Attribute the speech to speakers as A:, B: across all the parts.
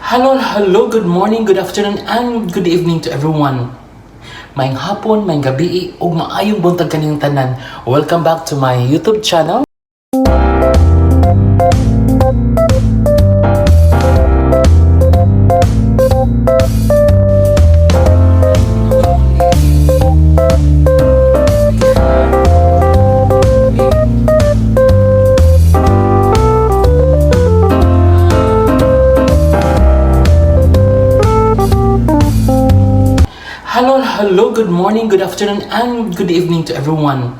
A: Hello, good morning, good afternoon, and good evening to everyone. Maayong hapon, maayong gabi, ug maayong buntag kaniyong tanan. Welcome back to my YouTube channel. Hello, good morning, good afternoon, and good evening to everyone.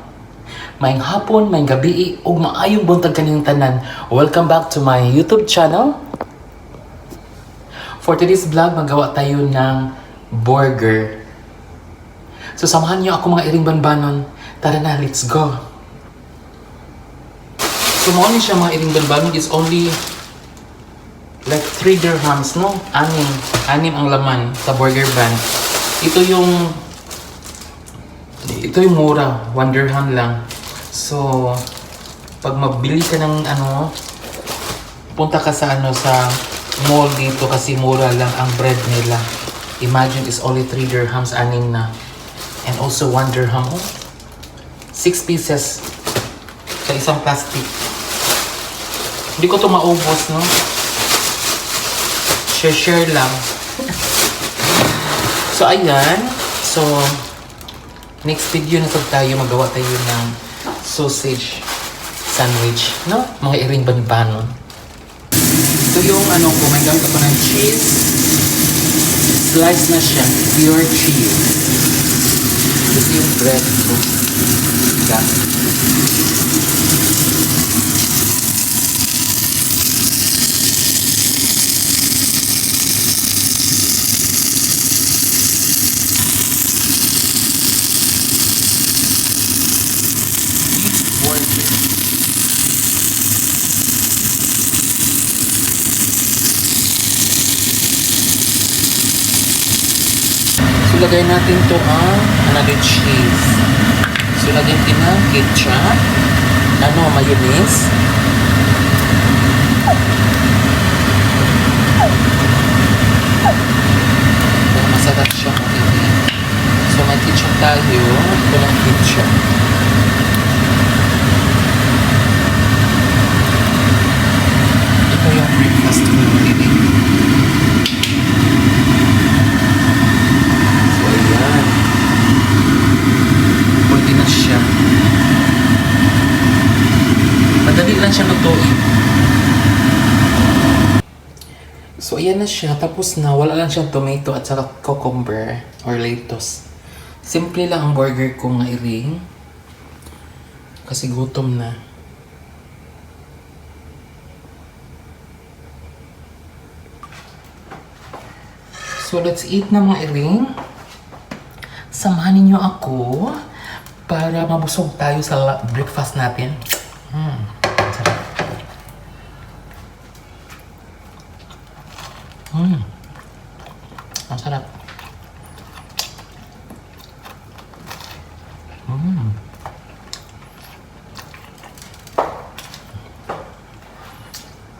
A: Maayong hapon, maayong gabi, ug maayong buntag kaniyong tanan. Welcome back to my YouTube channel. For today's vlog, magawa tayo ng burger. So samahan niyo ako mga iring banbanon. Tara na, let's go. So mo siya mga iring banbanon is only like 3 dirhams, no? Anim ang laman sa burger bun. Ito yung mura, 1 dirham lang. So, pag mabili ka ng punta ka sa sa mall dito kasi mura lang ang bread nila. Imagine it's only 3 dirhams, 6 na. And also 1 dirham, 6 pieces sa isang plastic. Hindi ko to maubos, no? Share lang. So, ayan. So, next video na tayo, magawa tayo ng sausage sandwich, no? Mga iring banbanon. Ito yung ko, may gamit ako ng cheese. Slice na siya. Pure cheese. Ito yung bread ko. Gamit. So, lagay natin to another cheese. So, lagyan din ng ketchup. Mayonnaise. Para masarap siya magiging. So, may ketchup tayo. Ito ng ketchup. Ito yung breakfast ko magiging. Pwede na siya. Madali lang siya lutuin. So, ayan na siya. Tapos na, wala lang siyang tomato at saka cucumber or lettuce. Simple lang ang burger ko nga iring. Kasi gutom na. So, let's eat na mga iring. Samahan ninyo ako para mabusog tayo sa breakfast natin. Sarap. Ang sarap.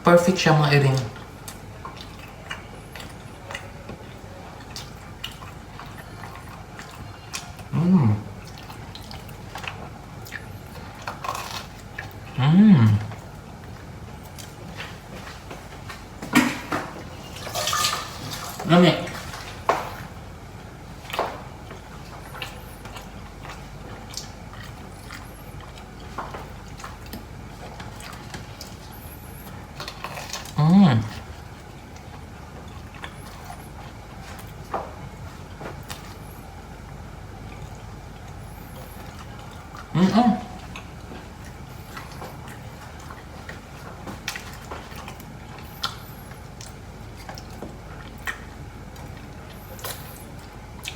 A: Perfect siya mga iring. Lamig.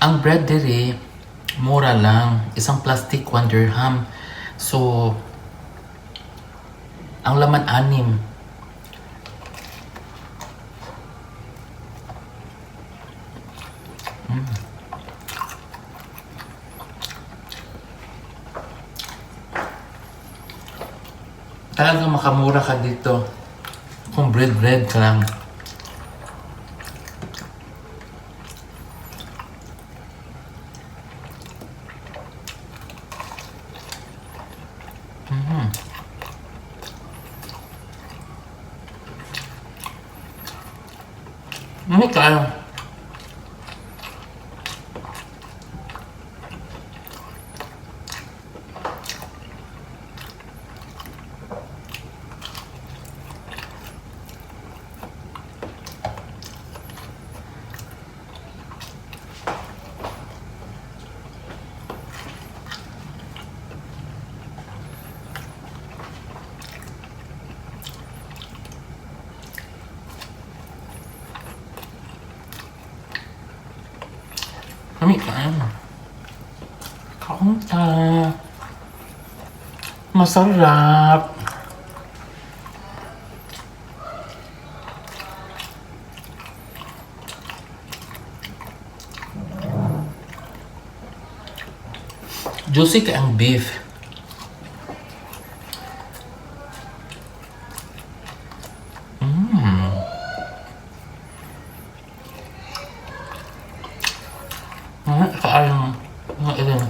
A: Ang bread diri, mura lang. Isang plastic, 1 dirham. So, ang laman 6. Talagang makamura ka dito kung bread ka lang. Ano kayo? Kami kain. Kaunta. Masarap. Juicy ka ang beef. Kaayang mga ilan.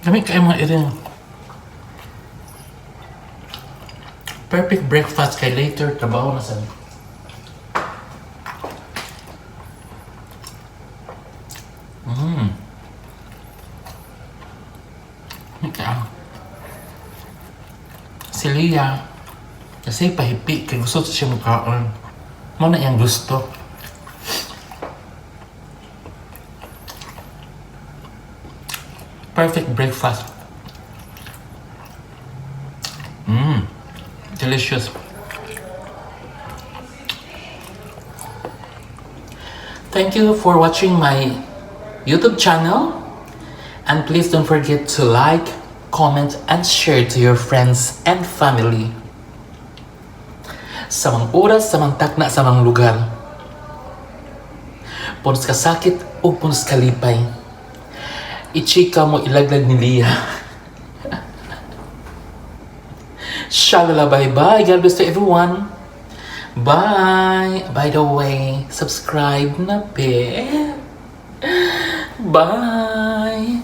A: Kami kayo mga irin. Perfect breakfast kay later trabaho na sa si Leah kasi pahipi kay gusto siya mukhaon. Mo na iyang gusto. Perfect breakfast. Delicious. Thank you for watching my YouTube channel. And please don't forget to like, comment, and share to your friends and family. Sa mga oras, sa mga takna, sa mga lugar. Punos kasakit o punos kalipay. I-chika mo ilaglag ni Leah. Shalala, bye-bye. God bless to everyone. Bye. By the way, subscribe na pe. Bye.